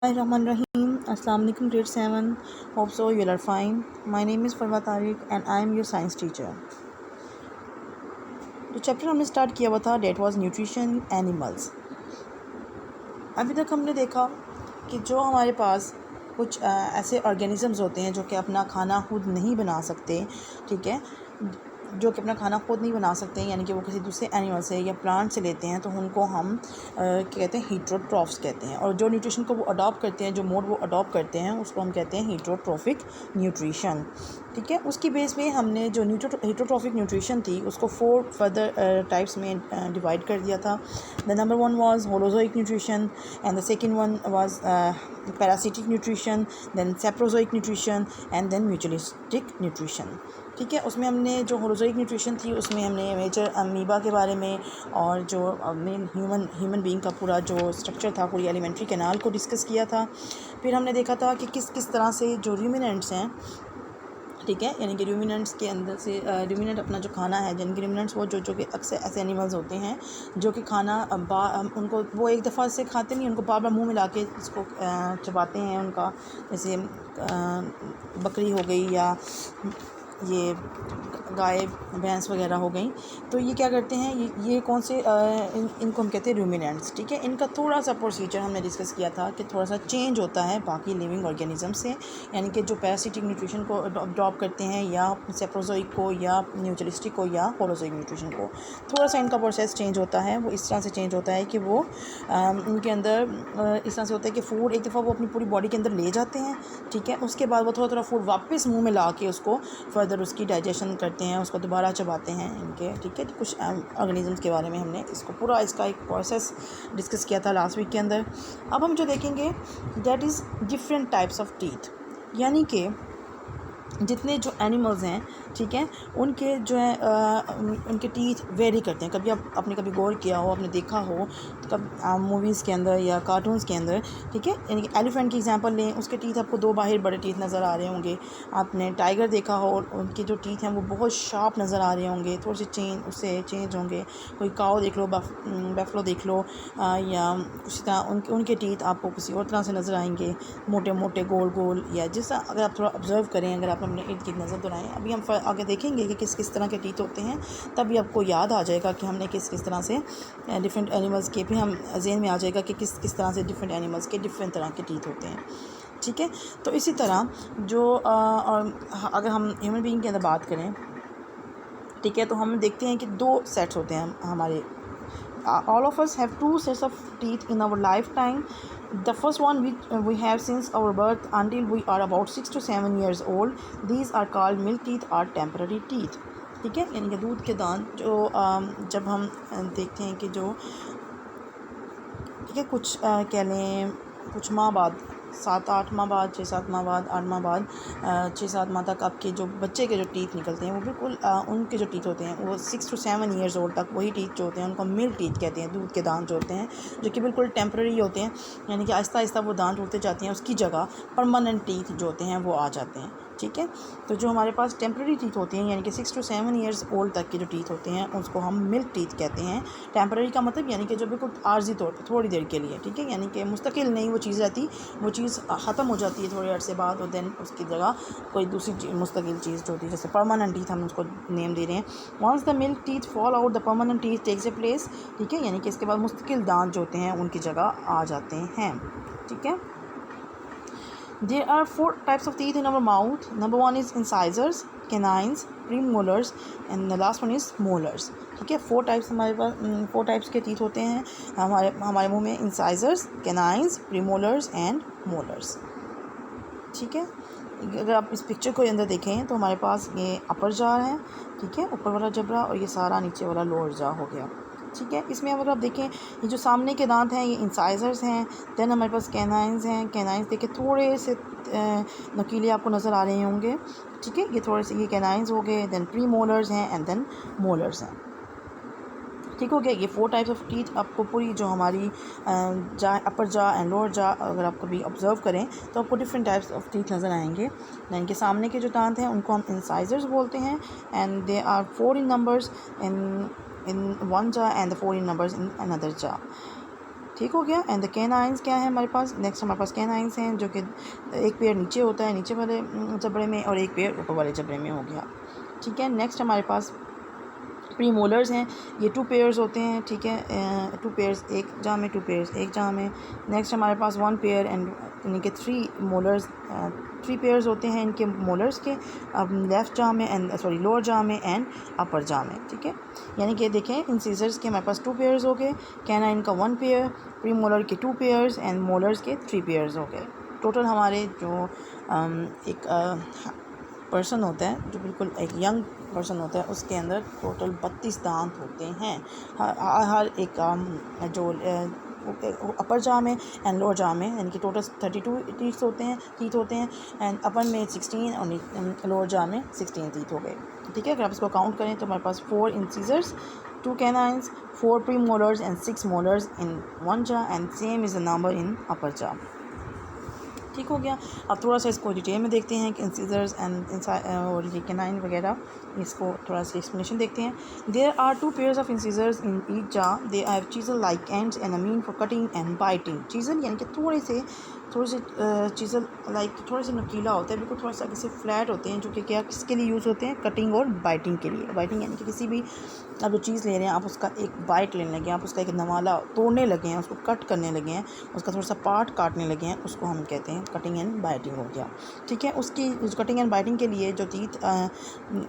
Bismillahirrahmanirrahim. Assalamu alaikum grade 7. Hope so you are fine. My name is Farwa Tariq and I am your science teacher. जो chapter हमने start किया हुआ था date was nutrition animals. अभी तक हमने देखा कि जो हमारे पास कुछ ऐसे ऑर्गेनिज़म्स होते हैं जो कि अपना खाना खुद नहीं बना सकते, ठीक है, जो कि अपना खाना खुद नहीं बना सकते, यानी कि वो किसी दूसरे एनिमल से या प्लांट से लेते हैं, तो उनको हम कहते हैं हीटरोट्रॉफ्स कहते हैं। और जो न्यूट्रिशन को वो अडॉप्ट करते हैं, जो मोड वो अडॉप्ट करते हैं, उसको हम कहते हैं हीटरोट्रॉफिक न्यूट्रिशन, ठीक है। उसकी बेस पे हमने जो हीटरोट्रॉफिक न्यूट्रिशन थी उसको 4 फर्दर टाइप्स में डिवाइड कर दिया था। The number 1 was holozoic nutrition and the second one was parasitic nutrition, then saprozoic nutrition and then mutualistic nutrition, ठीक है। उसमें हमने जो होलोजोइक न्यूट्रिशन थी उसमें हमने मेजर अमीबा के बारे में और जो मेन ह्यूमन बीइंग का पूरा जो स्ट्रक्चर था, पूरी एलिमेंट्री कैनाल को डिस्कस किया था। फिर हमने देखा था कि किस किस तरह से जो रूमिनेंट्स हैं, ठीक है, यानी कि रूमिनेंट्स के अंदर से रूमिनेंट अपना जो खाना है, यानी कि रूमिनेंट्स वो जो कि अक्सर ऐसे एनिमल्स होते हैं जो कि खाना उनको वो एक दफ़ा से खाते नहीं, उनको बार बार मुँह मिला के इसको चबाते हैं। उनका जैसे बकरी हो गई या ये गाय भैंस वगैरह हो गई, तो ये क्या करते हैं, ये कौन से इनको हम कहते हैं रूमिनेंट्स, ठीक है। इनका थोड़ा सा प्रोसीजर हमने डिस्कस किया था कि थोड़ा सा चेंज होता है बाकी लिविंग ऑर्गेनिज्म से, यानी कि जो पैरासिटिक न्यूट्रिशन को अडॉप्ट करते हैं या सेप्रोजोइक को या म्यूचुअलिस्टिक को या होलोजोइक न्यूट्रिशन को, थोड़ा सा इनका प्रोसेस चेंज होता है। वो इस तरह से चेंज होता है कि वो उनके अंदर इस तरह से होता है कि फूड एक दफ़ा वो अपनी पूरी बॉडी के अंदर ले जाते हैं, ठीक है। उसके बाद वो थोड़ा थोड़ा फूड वापस मुँह में ला के उसको फर्दर उसकी डाइजेशन करते हैं, उसको दोबारा चबाते हैं इनके, ठीक है। कुछ ऑर्गेनिजम्स के बारे में हमने इसको पूरा इसका एक प्रोसेस डिस्कस किया था लास्ट वीक के अंदर। अब हम जो देखेंगे that is different types of teeth, यानी कि जितने जो एनिमल्स हैं, ठीक है, उनके जो है उनके टीथ वेरी करते हैं। कभी आपने कभी गौर किया हो, आपने देखा हो तो कब मूवीज़ के अंदर या कार्टून्स के अंदर, ठीक है, यानी कि एलिफेंट की एग्जांपल लें, उसके टीथ आपको 2 बाहर बड़े टीथ नज़र आ रहे होंगे। आपने टाइगर देखा हो और उनके जो टीथ हैं वो बहुत शार्प नज़र आ रहे होंगे, थोड़े से उससे चेंज होंगे। कोई काऊ देख लो, बैफलो देख लो, या उसी तरह उनके टीथ आपको किसी और तरह से नज़र आएंगे, मोटे मोटे गोल गोल, या जैसा अगर आप थोड़ा ऑब्ज़र्व करें, अगर आप अपने इर्द गिर्द नज़र दोहराएँ। अभी हम आगे देखेंगे कि किस किस तरह के टीथ होते हैं, तभी आपको याद आ जाएगा कि हमने किस किस तरह से डिफरेंट एनिमल्स के, फिर हम ज़हन में आ जाएगा कि किस किस तरह से डिफरेंट एनिमल्स के डिफरेंट तरह के टीथ होते हैं, ठीक है। तो इसी तरह जो और अगर हम ह्यूमन बीइंग के अंदर बात करें, ठीक है, तो हम देखते हैं कि 2 सेट्स होते हैं हमारे। all of us have 2 sets of teeth in our lifetime. The first one which we have since our birth until we are about 6 to 7 years old. These are called milk teeth or temporary teeth, ठीक है, यानी कि दूध के दांत जो जब हम देखते हैं कि जो, ठीक है, कुछ कह लें कुछ माह बाद, 7-8 माह बाद, 6-7 माह बाद, 8 माह बाद, 6-7 माह तक आपके जो बच्चे के जो टीथ निकलते हैं वो बिल्कुल उनके जो टीथ होते हैं वो 6 to 7 ईयर्स ओल्ड तक वही टीथ जो होते हैं उनको मिल्क टीथ कहते हैं, दूध के दांत जो होते हैं, जो कि बिल्कुल टेम्प्रेरी होते हैं, यानी कि आहिस्ता आहिस्ता वो दांत उड़ते जाते हैं, उसकी जगह परमानेंट टीथ जो होते हैं वो आ जाते हैं, ठीक है। तो जो हमारे पास टेम्प्रेरी टीथ होते हैं, यानी कि 6 to 7 ईयर्स ओल्ड तक के जो टीथ होते हैं उसको हम मिल्क टीथ कहते हैं। टेम्प्रेरी का मतलब यानी कि जो बिल्कुल आर्जी तौर पर थोड़ी देर के लिए, ठीक है, यानी कि मुस्तकिल नहीं वो चीज़ रहती, वो चीज़ ख़त्म हो जाती है थोड़े अर्से बाद, और देन उसकी जगह कोई दूसरी मुस्तकिल चीज़ जो होती है, जैसे परमानेंट टीथ हम उसको नेम दे रहे हैं। Once the milk teeth fall out the permanent teeth takes a place, ठीक है, यानी कि इसके बाद मुस्तकिल दांत जो होते हैं उनकी जगह आ जाते हैं, ठीक है। There are 4 types of teeth in our mouth. Number 1 is incisors, canines, premolars, and the last one is molars. ठीक है, 4 टाइप्स हमारे पास 4 टाइप्स के टीथ होते हैं हमारे मुंह में, incisors, canines, premolars and molars, ठीक है। अगर आप इस पिक्चर को अंदर देखें तो हमारे पास ये अपर जा है, ठीक है, ऊपर वाला जबड़ा, और ये सारा नीचे वाला लोअर जा हो गया, ठीक है। इसमें अगर आप देखें ये जो सामने के दांत हैं ये इंसाइजर्स हैं, देन हमारे पास कैनाइंस हैं। कैनाइंस देखिए थोड़े से नकीले आपको नज़र आ रहे होंगे, ठीक है, ये थोड़े से ये कैनाइंस हो गए, देन प्री मोलर्स हैं एंड देन मोलर्स हैं, ठीक हो गया। ये 4 टाइप्स ऑफ टीथ आपको पूरी जो हमारी जा अपर जा एंड लोअर जा अगर आप कभी ऑब्जर्व करें तो आपको डिफरेंट टाइप्स ऑफ टीथ नज़र आएंगे। यानी कि सामने के जो दांत हैं उनको हम इंसाइजर्स बोलते हैं, and they are 4 in numbers in one jaw and the 4 in numbers in another jaw, ठीक हो गया। एंड द कैनाइंस क्या है हमारे पास, नेक्स्ट हमारे पास कैनाइंस हैं जो कि एक पेयर नीचे होता है नीचे वाले जबड़े में और एक पेयर ऊपर वाले जबड़े में हो गया। ठीक है, नेक्स्ट हमारे पास प्री मोलर्स हैं, ये 2 पेयर्स होते हैं। ठीक है, 2 पेयर्स एक जाह में, 2 पेयर्स एक जाह में। नेक्स्ट हमारे पास 1 पेयर एंड यानी कि 3 मोलर्स 3 पेयर्स होते हैं इनके मोलर्स के, अब लेफ़्ट जाह में एंड लोअर जाह में एंड अपर जाह में। ठीक है, यानी कि देखें इन सीजर्स के हमारे पास 2 पेयर्स हो गए, कैनाइन का 1 पेयर, प्री मोलर के 2 पेयर्स एंड मोलर्स के 3 पेयर्स हो गए। टोटल हमारे जो एक पर्सन होता है, जो बिल्कुल एक यंग पर्सन होता है, उसके अंदर टोटल 32 दांत होते हैं। हर एक जो अपर जाह में एंड लोअर जाह में यानी कि टोटल 32 टीथ होते हैं एंड अपर में 16 और लोअर जाह में 16 टीथ हो गए। ठीक है, अगर आप इसको काउंट करें तो हमारे पास 4 incisors, 2 canines, 4 premolars and 6 molars in 1 jaw and same is the number in upper jaw. ठीक हो गया। अब थोड़ा सा इसको डिटेल में देखते हैं कि इंसीजर्स एंड और ये कैनाइन वगैरह, इसको थोड़ा सा एक्सप्लेनेशन देखते हैं। There are 2 pairs of incisors in each jaw, they have chisel like ends and a mean for cutting and biting. Chisel यानी कि थोड़े से चीजल लाइक थोड़े से नुकीला होता है, बिल्कुल थोड़ा सा किसी फ्लैट होते हैं, जो कि क्या किसके लिए यूज़ होते हैं, कटिंग और बाइटिंग के लिए। बाइटिंग यानी कि किसी भी आप जो चीज़ ले रहे हैं, आप उसका एक बाइट लेने लगे हैं, आप उसका एक नवाला तोड़ने लगे हैं, उसको कट करने लगे हैं, उसका थोड़ा सा पार्ट काटने लगे हैं, उसको हम कहते हैं कटिंग एंड बाइटिंग हो गया। ठीक है, उसकी कटिंग एंड बाइटिंग के लिए जो टीथ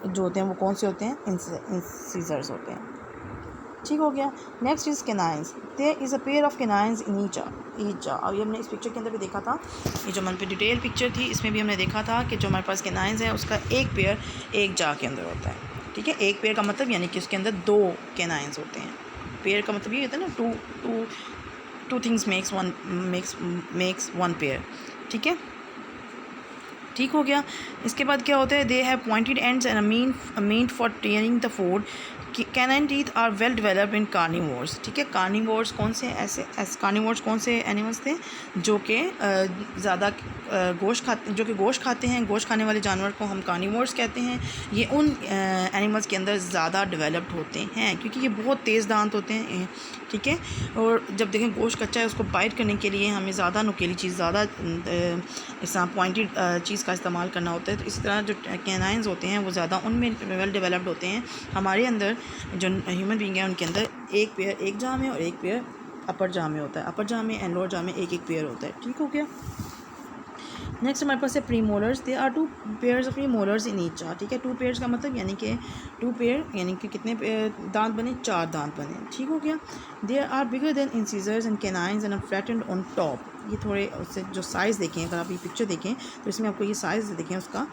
जो होते हैं वो कौन से होते हैं, इंसीजर्स होते हैं। ठीक हो गया। Next is canines, there is a pair of canines in each jaw. अब ये हमने इस पिक्चर के अंदर भी देखा था, ये जो मन पे डिटेल पिक्चर थी इसमें भी हमने देखा था कि जो हमारे पास कैनाइंस है उसका एक पेयर एक जा के अंदर होता है। ठीक है, एक पेयर का मतलब यानी कि उसके अंदर 2 कैनाइंस होते हैं। पेयर का मतलब ये होता है ना, two things makes one pair. ठीक है, ठीक हो गया। इसके बाद क्या होता है, they have pointed ends and a mean for tearing the food. Canine teeth are well developed in carnivores. ठीक है, कार्निवोर्स कौन से कार्निवोर्स कौन से एनिमल्स थे जो कि ज़्यादा गोश्त खाते हैं। गोश्त खाने वाले जानवर को हम कार्निवोर्स कहते हैं। ये उन एनिमल्स के अंदर ज़्यादा डेवलप्ड होते हैं क्योंकि ये बहुत तेज़ दांत होते हैं। ठीक है, और जब देखें गोश्त कच्चा है उसको बाइट करने के लिए हमें ज़्यादा नुकीली चीज़, ज़्यादा इस पॉइंटेड चीज़ का इस्तेमाल करना होता है। तो इसी तरह जो कैनाइंस होते हैं वो ज़्यादा उनमें वेल डेवलप्ड होते हैं। हमारे अंदर जो ह्यूमन बीइंग है उनके अंदर एक पेयर एक जाह में और एक पेयर अपर जाह में होता है। अपर जाह में एंड लोअर जाह में एक एक पेयर होता है। ठीक हो गया। नेक्स्ट हमारे पास है premolars, they are 2 pairs of premolars in each jaw. ठीक है, 2 पेयर्स का मतलब यानी कि 2 पेयर यानी कि कितने दांत बने, 4 दांत बने। ठीक हो गया। They are bigger than incisors and canines and flattened on top. ये थोड़े उससे जो साइज़ देखें, अगर आप ये पिक्चर देखें तो इसमें आपको ये साइज़ देखें उसका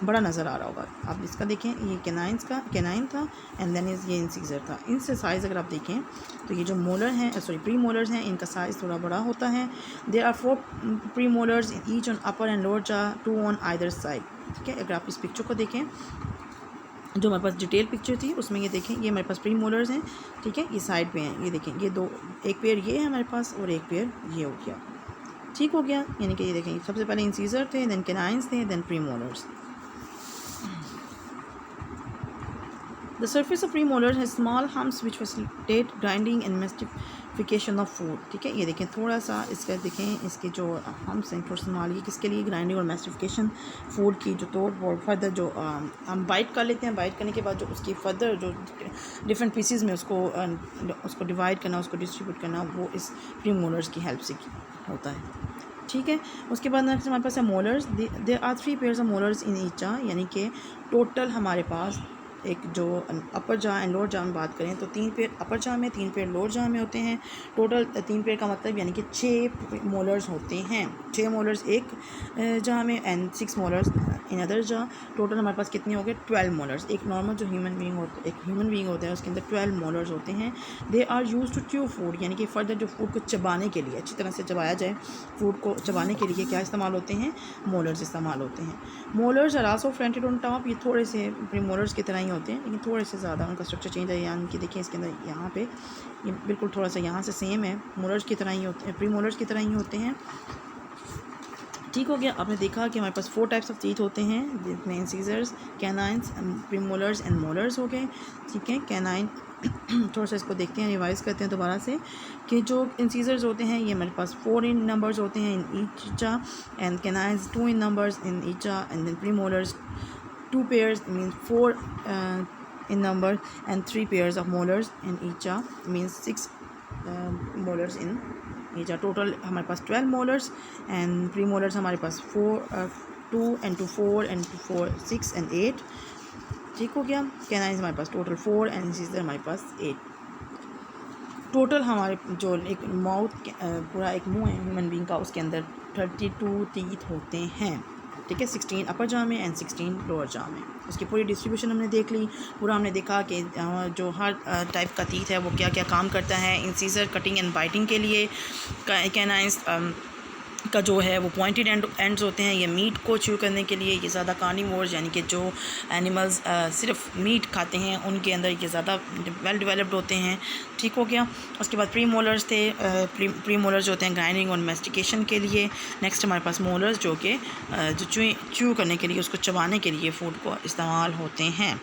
बड़ा नज़र आ रहा होगा। आप इसका देखें, ये कैनाइन था एंड देन ये इंसीजर था। इनसे साइज़ अगर आप देखें तो ये जो मोलर हैं प्री मोलर्स हैं, इनका साइज़ थोड़ा बड़ा होता है। There are 4 premolars in each on upper and lower jaw, 2 on either side. ठीक है, अगर आप इस पिक्चर को देखें, जो हमारे पास डिटेल पिक्चर थी उसमें ये देखें, ये हमारे पास प्री मोलर्स हैं। ठीक है, ये साइड पे हैं, ये देखें, ये 2 एक पेयर ये है हमारे पास और एक पेयर ये हो गया। ठीक हो गया, यानी कि ये देखें सबसे पहले इंसीजर थे, देन कैनाइंस थे, then premolars. The surface of premolars has small humps which facilitate grinding and mastification of food. ठीक है, ये देखें थोड़ा सा इसका देखें, इसके जो humps हैं थोड़ा स्मॉल, ये किसके लिए, ग्राइंडिंग और mastification फूड की जो तोड़ फोड़ फर्दर जो हम बाइट कर लेते हैं, बाइट करने के बाद जो उसकी फर्दर जो डिफरेंट पीसेस में उसको डिवाइड करना, उसको डिस्ट्रीब्यूट करना, वो इस प्रीमोलर्स की हेल्प से होता है। ठीक है, उसके बाद नेक्स्ट हमारे पास है molars. There are 3 pairs of molars in each jaw, यानी कि टोटल हमारे पास एक जो अपर जाह एंड लोअर जाह में बात करें तो 3 पेयर अपर जाह में, 3 पेयर लोअर जाह में होते हैं। टोटल 3 पेयर का मतलब यानी कि 6 मोलर्स होते हैं। 6 मोलर्स एक जाह में and 6 molars in other Jah. Total हमारे पास कितने हो गए, 12 मोलर्स। एक नॉर्मल जो ह्यूमन बीइंग होता है उसके अंदर 12 मोलर्स होते हैं। They are use to chew food, यानी कि फर्दर जो फूड को चबाने के लिए, अच्छी तरह से चबाया जाए, फूड को चबाने के लिए क्या इस्तेमाल होते हैं, मोलर्स इस्तेमाल होते हैं। Molars are also flattened on top, ये थोड़े से प्रीमोलर्स की तरह ही होते हैं लेकिन थोड़े से ज़्यादा उनका स्ट्रक्चर चेंज है। यानी कि देखिए इसके अंदर यहाँ पे ये बिल्कुल थोड़ा सा यहाँ से सेम है, मोलर्स की तरह ही होते हैं, प्री मोलर्स की तरह ही होते हैं। ठीक हो गया। आपने देखा कि हमारे पास 4 टाइप्स ऑफ टीथ होते हैं, जिसमें incisors, canines, premolars and molars हो गए। ठीक है, कैनाइन थोड़ा सा इसको देखते हैं, रिवाइज करते हैं दोबारा से कि जो इंसीजर्स होते हैं ये हमारे पास 4 इन नंबर्स होते हैं in each jaw, and canines 2 in numbers in each jaw, and then premolars 2 pairs means 4 in number, and 3 pairs of molars in each jaw means 6 molars in each jaw. Total हमारे पास 12 molars, and premolars हमारे पास 2 and 2 4 and 2 4 6 and 8। ठीक हो गया। Canines हमारे पास total 4 and incisor हमारे पास 8। Total हमारे जो एक माउथ पूरा एक मुंह है ह्यूमन बीइंग का, उसके अंदर 32 टीथ होते हैं। ठीक है, 16 अपर जॉ में एंड 16 लोअर जॉ में। उसकी पूरी डिस्ट्रीब्यूशन हमने देख ली। पूरा हमने देखा कि जो हर टाइप का टीथ है वो क्या क्या काम करता है। इंसीजर कटिंग एंड बाइटिंग के लिए, कैनाइन्स का जो है वो पॉइंटेड एंड्स होते हैं, ये मीट को च्यू करने के लिए। ये ज़्यादा कार्निवोर्स यानी कि जो एनिमल्स सिर्फ मीट खाते हैं उनके अंदर ये ज़्यादा वेल डेवलप्ड होते हैं। ठीक हो गया। उसके बाद प्री मोलर्स थे, प्री मोलर्स जो होते हैं ग्राइंडिंग और मेस्टिकेशन के लिए। नेक्स्ट हमारे पास मोलर्स जो कि जो च्यू करने के लिए, उसको चबाने के लिए फूड को इस्तेमाल होते हैं।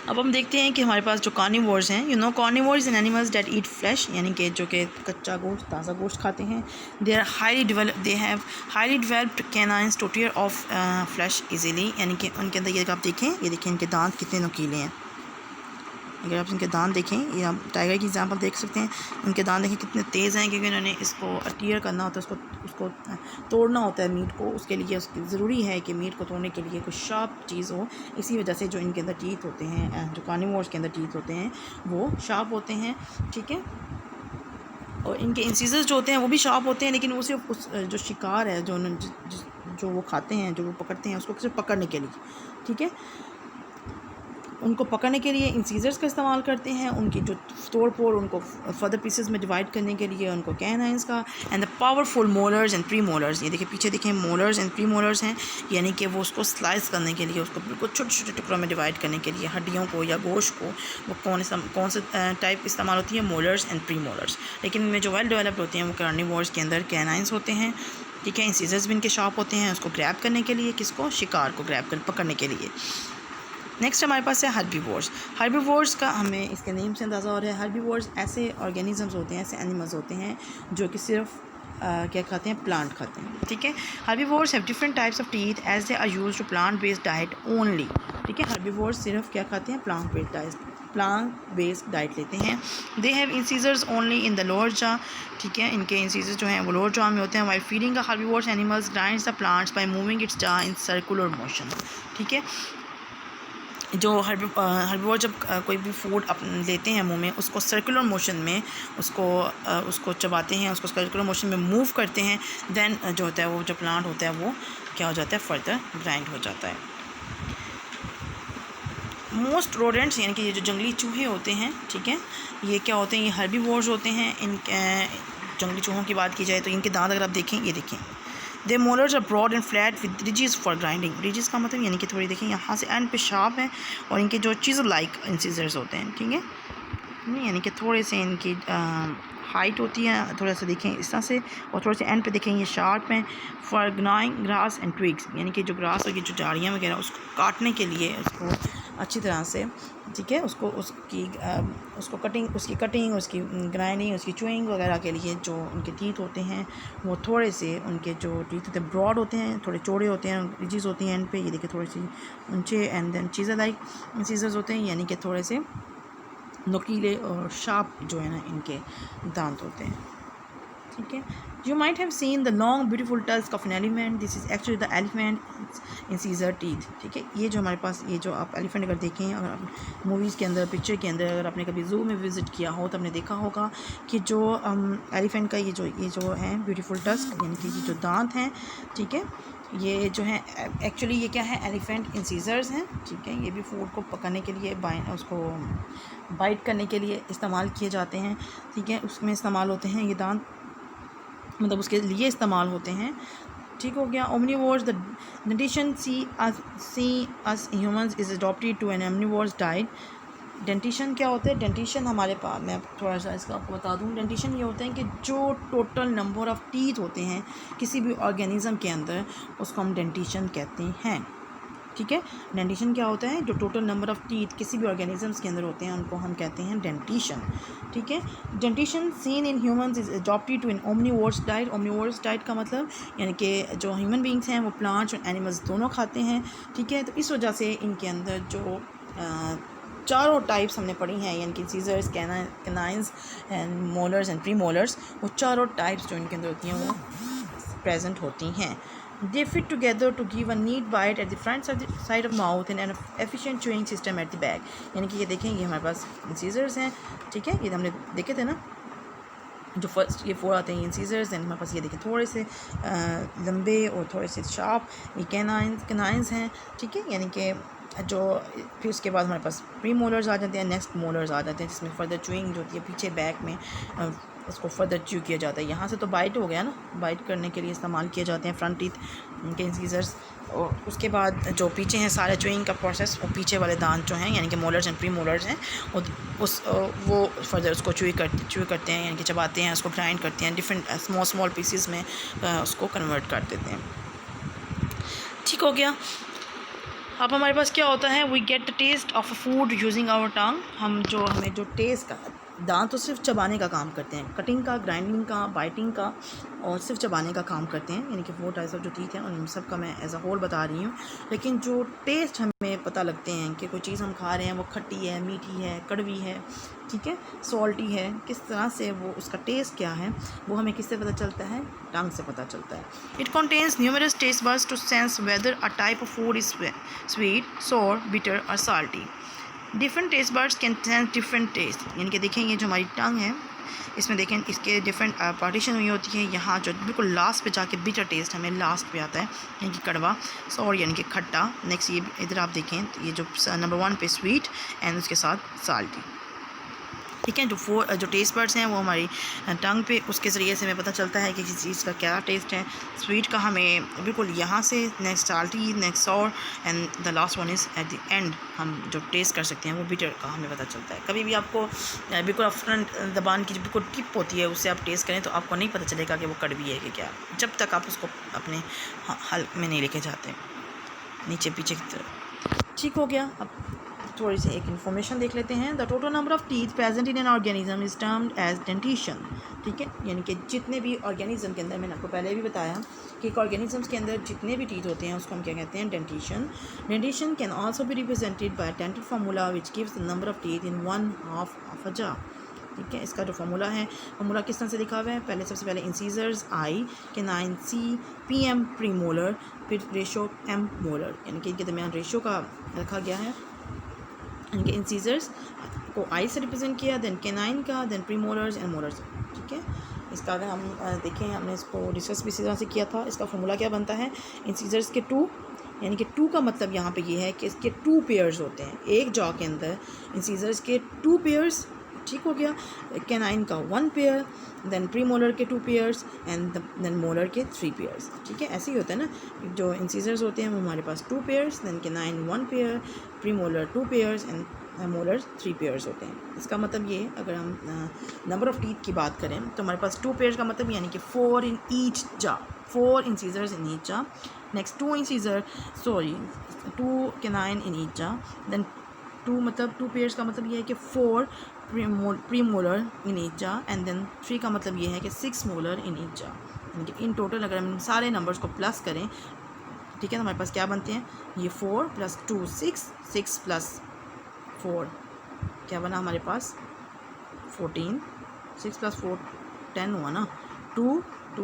अब हम देखते हैं कि हमारे पास जो कार्निवोर्स हैं, कार्निवोर्स इन एनिमल्स डेट ईट फ्लैश, यानी कि जो कि कच्चा गोश्त, ताज़ा गोश्त खाते हैं। They have highly developed canines to tear off flesh easily, यानी कि उनके अंदर ये आप देखें, ये देखिए इनके दांत कितने नुकीले हैं। अगर आप इनके दांत देखें, या टाइगर की एग्जांपल देख सकते हैं, उनके दांत देखें कितने तेज़ हैं, क्योंकि उन्होंने इसको टीयर करना होता है, उसको तोड़ना होता है मीट को। उसके लिए ज़रूरी है कि मीट को तोड़ने के लिए कुछ शार्प चीज़ हो। इसी वजह से जो इनके अंदर टीथ होते हैं, जो कार्निवोर्स के अंदर टीथ होते हैं वो शार्प होते हैं। ठीक है, और इनके इंसीजर्स जो होते हैं वो भी शार्प होते हैं, लेकिन वो सिर्फ उस जो शिकार है, जो वो खाते हैं, जो वो पकड़ते हैं, उसको सिर्फ पकड़ने के लिए। ठीक है, उनको पकड़ने के लिए इंसीजर्स का इस्तेमाल करते हैं। उनकी जो तोड़ फोड़, उनको फर्दर पीसेस में डिवाइड करने के लिए उनको कैनाइन्स का। And the powerful molars and pre molars, ये देखिए पीछे देखें, मोलर्स एंड प्री मोलर्स हैं, यानी कि वो उसको स्लाइस करने के लिए, उसको बिल्कुल छोटे छोटे टुकड़ों में डिवाइड करने के लिए, हड्डियों को या गोश्त को, वो कौन से टाइप इस्तेमाल होती है, मोलर्स एंड प्री मोलर्स। लेकिन इनमें जो वेल डेवलप्ड होते हैं वो कार्निवोर्स के अंदर कैनाइन्स होते हैं। ठीक है, इंसीजर्स भी इनके शार्प होते हैं, उसको ग्रैब करने के लिए, किसको, शिकार को ग्रैब कर पकड़ने के लिए। नेक्स्ट हमारे पास है हर्बीवोर्स। हर्बीवोर्स का हमें इसके नेम से अंदाज़ा हो रहा है। हर्बीवोर्स ऐसे ऑर्गेनिजम्स होते हैं, ऐसे एनिमल्स होते हैं जो कि सिर्फ क्या खाते हैं, प्लांट खाते हैं। ठीक है, herbivores have different types of teeth as they are used to plant based diet only. ठीक है, हर्बीवोर्स सिर्फ क्या खाते हैं, प्लांट बेस्ड डाइट लेते हैं। They have incisors only in the lower jaw. ठीक है, इनके इंसीजर्स जो हैं वो लोअर जॉ में होते हैं। While feeding the herbivores animals grinds the plants by moving it's jaw in circular motion. ठीक है, जो हर्बीवोर जब कोई भी फूड लेते हैं मुंह में, उसको सर्कुलर मोशन में उसको चबाते हैं, उसको सर्कुलर मोशन में मूव करते हैं। देन जो होता है वो जो प्लांट होता है वो क्या हो जाता है, फर्दर ग्राइंड हो जाता है। मोस्ट रोडेंट्स यानी कि ये जो जंगली चूहे होते हैं, ठीक है, ये क्या होते हैं, ये हर्बीवोर्स होते हैं। इन जंगली चूहों की बात की जाए तो इनके दांत अगर आप देखें, ये देखें, they molars are broad and flat with ridges for grinding. Ridges का मतलब यानी कि थोड़ी देखें यहाँ से एंड पे शार्प है, और इनके जो चीज़ लाइक इंसीजर्स होते हैं। ठीक है, यानी कि थोड़े से इनकी हाइट होती है, थोड़ा सा देखें इस तरह से, और थोड़े से एंड पे देखें ये शार्प हैं। फॉर ग्नाइंग ग्रास एंड ट्विग्स, यानी कि जो ग्रास और ये जो झाड़ियाँ वगैरह उसको काटने के लिए, उसको अच्छी तरह से, ठीक है, उसकी कटिंग, उसकी ग्राइंडिंग, उसकी चुइंग वगैरह के लिए जो उनके टीथ होते हैं वो थोड़े से, उनके जो टीथ होते हैं ब्रॉड होते हैं, थोड़े चौड़े होते हैं, रिजेस होती हैं एंड पे, ये देखिए थोड़ी सी ऊंचे। एंड देन चीज़ें लाइक इंसीजर्स होते हैं, यानी कि थोड़े से नुकीले और शार्प जो है ना इनके दांत होते हैं। ठीक है, you might have seen the long beautiful tusk of an elephant, this is actually the elephant incisor teeth. ठीक है, ये जो हमारे पास, ये जो आप एलिफेंट अगर देखें, अगर आप मूवीज़ के अंदर, पिक्चर के अंदर, अगर आपने कभी ज़ू में विज़िट किया हो तो आपने देखा होगा कि जो एलिफेंट का ये जो है ब्यूटीफुल टस्क, यानी कि ये जो दांत हैं, ठीक है, ये जो है एक्चुअली ये क्या है, एलिफेंट इंसीजर्स हैं। ठीक है, ये भी फूड को पकाने के लिए, उसको बाइट करने के लिए इस्तेमाल किए जाते हैं। ठीक है, उसमें इस्तेमाल होते हैं ये दांत, मतलब उसके लिए इस्तेमाल होते हैं। ठीक हो गया। Omnivores, the dentition see us humans is adopted to an omnivores diet. Dentition क्या होता है? डेंटिशन हमारे पास, मैं थोड़ा सा इसका आपको बता दूं, डेंटिशन ये होते हैं कि जो टोटल नंबर ऑफ़ टीथ होते हैं किसी भी ऑर्गेनिज़म के अंदर, उसको हम डेंटिशन कहते हैं। ठीक है, डेंटिशन क्या होता है? जो टोटल नंबर ऑफ़ टीथ किसी भी ऑर्गेनिजम्स के अंदर होते हैं उनको हम कहते हैं डेंटिशन। ठीक है, dentition seen in humans is adopted to an omnivorous diet. Omnivorous diet का मतलब यानी कि जो ह्यूमन बींग्स हैं वो प्लांट्स और एनिमल्स दोनों खाते हैं। ठीक है, तो इस वजह से इनके अंदर जो चारों टाइप्स हमने पढ़ी हैं, यानी कि incisors, canines and molars and premolars, वो चारों टाइप्स जो इनके अंदर होती हैं वो प्रेजेंट होती हैं। They fit together to give a neat bite at the front side of mouth and an efficient chewing system at the back। यानी कि ये देखें, ये हमारे पास इंसीजर्स हैं। ठीक है, ये हमने देखे थे ना, जो फर्स्ट ये 4 आते हैं इंसीजर्स, एंड हमारे पास ये देखें थोड़े से लंबे और थोड़े से शार्प, ये कैनाइंस हैं। ठीक है, यानी कि जो फिर उसके बाद हमारे पास प्री मोलर्स आ जाते हैं, नेक्स्ट मोलर्स आ जाते हैं, जिसमें फर्दर च्यूइंग जो होती है पीछे बैक में उसको फर्दर च्यू किया जाता है। यहाँ से तो बाइट हो गया ना, बाइट करने के लिए इस्तेमाल किए जाते हैं फ्रंट टीथ के इंसीजर्स, और उसके बाद जो पीछे हैं सारे च्यूइंग का प्रोसेस, वो पीछे वाले दांत जो हैं यानी कि मोलर्स एंड प्री मोलर्स हैं, वो फर्दर उसको च्यू करते हैं, यानी कि चबाते हैं, उसको ग्राइंड करते हैं, डिफरेंट स्मॉल पीसेस में उसको कन्वर्ट कर देते हैं। ठीक हो गया। अब हमारे पास क्या होता है? We get the taste of a food using our tongue. हमें जो टेस्ट का, दांत तो सिर्फ चबाने का काम करते हैं, कटिंग का, ग्राइंडिंग का, बाइटिंग का, और सिर्फ चबाने का काम करते हैं, यानी कि 4 टाइप्स ऑफ जो टीथ हैं उन सब का मैं एज अ होल बता रही हूँ। लेकिन जो टेस्ट हमें पता लगते हैं कि कोई चीज़ हम खा रहे हैं वो खट्टी है, मीठी है, कड़वी है, ठीक है, सॉल्टी है, किस तरह से वो उसका टेस्ट क्या है वो हमें किससे पता चलता है? टंग से पता चलता है। It contains numerous taste buds to sense whether a type of food is sweet, sour, bitter और salty. Different taste buds can sense different taste. यानी कि देखें, ये जो हमारी टंग है इसमें देखें इसके डिफरेंट पार्टीशन हुई होती है। यहाँ जो बिल्कुल लास्ट पे जाके बिटर टेस्ट हमें लास्ट पे आता है, यानी कि कड़वा, सॉर यानी कि खट्टा। नेक्स्ट ये इधर आप देखें तो ये जो नंबर 1 पे स्वीट एंड उसके साथ साल्टी। ठीक है, जो टेस्ट बर्ड्स हैं वो हमारी टंग पे, उसके ज़रिए से हमें पता चलता है कि किसी चीज़ का क्या टेस्ट है। स्वीट का हमें बिल्कुल यहाँ से, next salty, next sour and the last one is at the end हम जो टेस्ट कर सकते हैं वो बिटर का हमें पता चलता है। कभी भी आपको बिल्कुल फ्रंट जबान की जो बिल्कुल टिप होती है उससे आप टेस्ट करें तो आपको नहीं पता चलेगा कि वो कड़वी है कि क्या, जब तक आप उसको अपने हल्क में नहीं लेके जाते नीचे पीछे की तरफ। ठीक हो गया। अब थोड़ी सी एक इन्फॉर्मेशन देख लेते हैं। The total number of teeth present in an organism is termed as dentition. ठीक है, यानी कि जितने भी ऑर्गेनिज्म के अंदर, मैंने आपको पहले भी बताया कि एक ऑर्गेनिज्म्स के अंदर जितने भी टीथ होते हैं उसको हम क्या कहते हैं? Dentition. Dentition can also be represented by dental formula which gives the number of teeth in 1/2 of a जा। ठीक है, इसका जो फार्मूला है, फार्मूला किस तरह से लिखा हुआ है? पहले सबसे पहले इंसीजर्स आई, कैनाइन सी, पीएम प्री मोलर, फिर रेशो एम मोलर, यानी कि इनके दरमियान रेशो का रखा गया है। इनके इंसीजर्स को आई से रिप्रेजेंट किया, देन कैनाइन का, then premolars and molars. ठीक है, इसका अगर हम देखें, हमने इसको डिस्कस भी इसी तरह से किया था। इसका फार्मूला क्या बनता है? इंसीजर्स के 2, यानी कि 2 का मतलब यहाँ पे ये है कि इसके 2 पेयर्स होते हैं एक जॉ के अंदर, इंसीजर्स के 2 पेयर्स। ठीक हो गया। कैनाइन का 1 पेयर, देन प्री मोलर के 2 पेयर्स एंड देन मोलर के 3 पेयर्स। ठीक है, ऐसे ही होता है ना, जो इंसीजर्स होते हैं वो हमारे पास 2 pairs, then canine 1 pair, premolar 2 pairs and molar 3 pairs होते हैं। इसका मतलब ये, अगर हम नंबर ऑफ़ टीथ की बात करें तो हमारे पास 2 पेयर्स का मतलब यानी कि 4 इन ईच जा, 4 इंसीजर्स इन ईच जा। नेक्स्ट 2 कैनाइन इन ईच जा, देन 2 पेयर्स का मतलब ये है कि 4 प्री मोलर इन ईच जा, एंड देन 3 का मतलब ये है कि 6 मोलर इन ईच जा। यानी कि इन टोटल अगर हम सारे नंबर्स को प्लस करें, ठीक है, तो हमारे पास क्या बनते हैं? ये 4 + 2 6, 6 + 4 क्या बना हमारे पास? 14, 6 + 4 10 हुआ ना। 2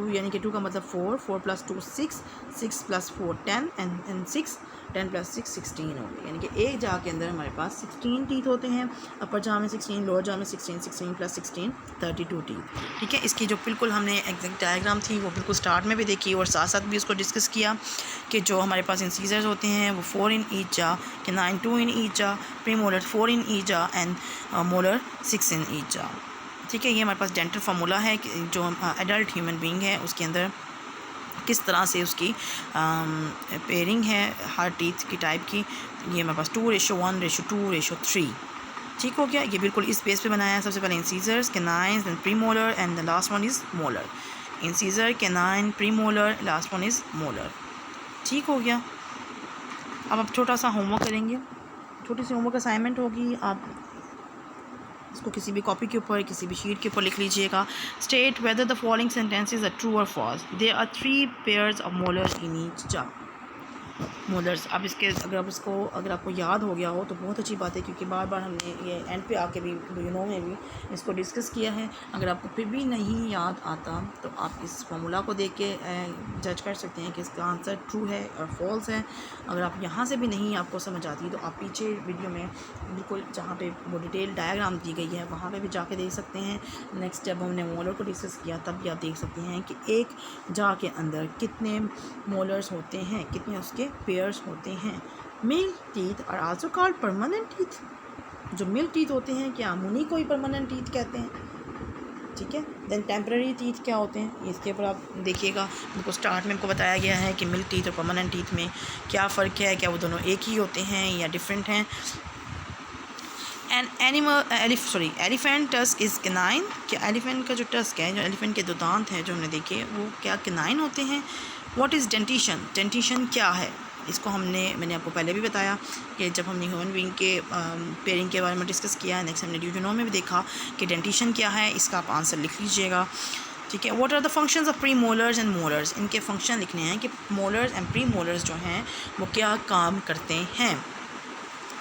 यानी कि 2 का मतलब 4, 4 + 2 6, 6 + 4 10 एंड 6, 10 + 6 16 हो गई। यानी कि एक जा के अंदर हमारे पास 16 टीथ होते हैं। अपर जा में 16, लोअर जा में 16, 16 + 16 32 टीथ। ठीक है, इसकी जो बिल्कुल हमने एग्जैक्ट डायग्राम थी वो बिल्कुल स्टार्ट में भी देखी और साथ साथ भी उसको डिस्कस किया कि जो हमारे पास इंसीजर्स होते हैं वो 4 इन ईच जा, कैनाइन 2 इन ईच जा, प्री मोलर 4 इन ईच जा and molar 6 in each jaw. ठीक है, ये हमारे पास डेंटल फार्मूला है कि जो एडल्ट ह्यूमन बीइंग है उसके अंदर किस तरह से उसकी पेयरिंग है हर टीथ की टाइप की। ये हमारे पास 2:1, 2:2, 3। ठीक हो गया। ये बिल्कुल इस बेस पे बनाया है। सबसे पहले incisors, canines, then premolar and the last one is molar. Incisor, canine, premolar, last one is molar. ठीक हो गया। अब आप छोटा सा होमवर्क करेंगे, छोटी सी होमवर्क असाइनमेंट होगी। आप इसको किसी भी कॉपी के ऊपर, किसी भी शीट के ऊपर लिख लीजिएगा। State whether the following sentences are true और false. There are 3 pairs of molars in each jaw. Molars, अब इसके अगर आपको याद हो गया हो तो बहुत अच्छी बात है, क्योंकि बार बार हमने ये एंड पे आके भी यूनो में भी इसको डिस्कस किया है। अगर आपको फिर भी नहीं याद आता तो आप इस फार्मूला को देख के जज कर सकते हैं कि इसका आंसर ट्रू है और फॉल्स है। अगर आप यहाँ से भी नहीं आपको समझ आती तो आप पीछे वीडियो में बिल्कुल जहाँ पे वो डिटेल डायग्राम दी गई है वहाँ पे भी जाके देख सकते हैं। नेक्स्ट जब हमने मोलर को डिस्कस किया तब भी आप देख सकते हैं कि एक जार के अंदर कितने मोलर्स होते हैं, कितने उसके पेयर्स होते हैं। Milk teeth are also called permanent teeth. जो मिल्क टीथ होते हैं क्या हम उन्हीं को ही परमानेंट टीथ कहते हैं। ठीक है। देन टेम्पररी टीथ क्या होते हैं, इसके ऊपर आप देखिएगा। उनको स्टार्ट में आपको बताया गया है कि मिल्क टीथ और परमानेंट टीथ में क्या फ़र्क है, क्या वो दोनों एक ही होते हैं या डिफरेंट हैं। Elephant tusk is canine. क्या एलिफेंट का जो टस्क है, जो एलिफेंट के दो दांत हैं जो हमने देखे, वो क्या कैनाइन होते हैं। What is dentition. डेंटिशन क्या है, इसको मैंने आपको पहले भी बताया कि जब हमने ह्यूमन बीइंग के पेयरिंग के बारे में डिस्कस किया है। नेक्स्ट हमने ड्यूटेनोम में भी देखा कि डेंटिशन क्या है। इसका आप आंसर लिख लीजिएगा। ठीक है। What are the functions of premolars and molars. इनके फंक्शन लिखने हैं कि मोलर्स एंड प्री मोलर्स जो हैं वो क्या काम करते हैं।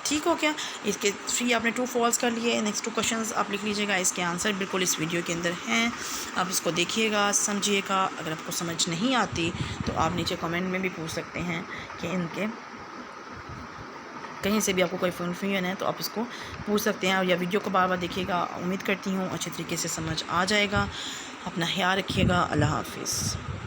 ठीक हो गया। इसके 3 आपने ट्रू फॉल्स कर लिए। नेक्स्ट 2 क्वेश्चंस आप लिख लीजिएगा। इसके आंसर बिल्कुल इस वीडियो के अंदर हैं, आप इसको देखिएगा, समझिएगा। अगर आपको समझ नहीं आती तो आप नीचे कमेंट में भी पूछ सकते हैं कि इनके कहीं से भी आपको कोई कन्फ्यूजन है तो आप इसको पूछ सकते हैं। और या वीडियो को बार बार देखिएगा। उम्मीद करती हूँ अच्छे तरीके से समझ आ जाएगा। अपना ख्याल रखिएगा। अल्लाह हाफिज़।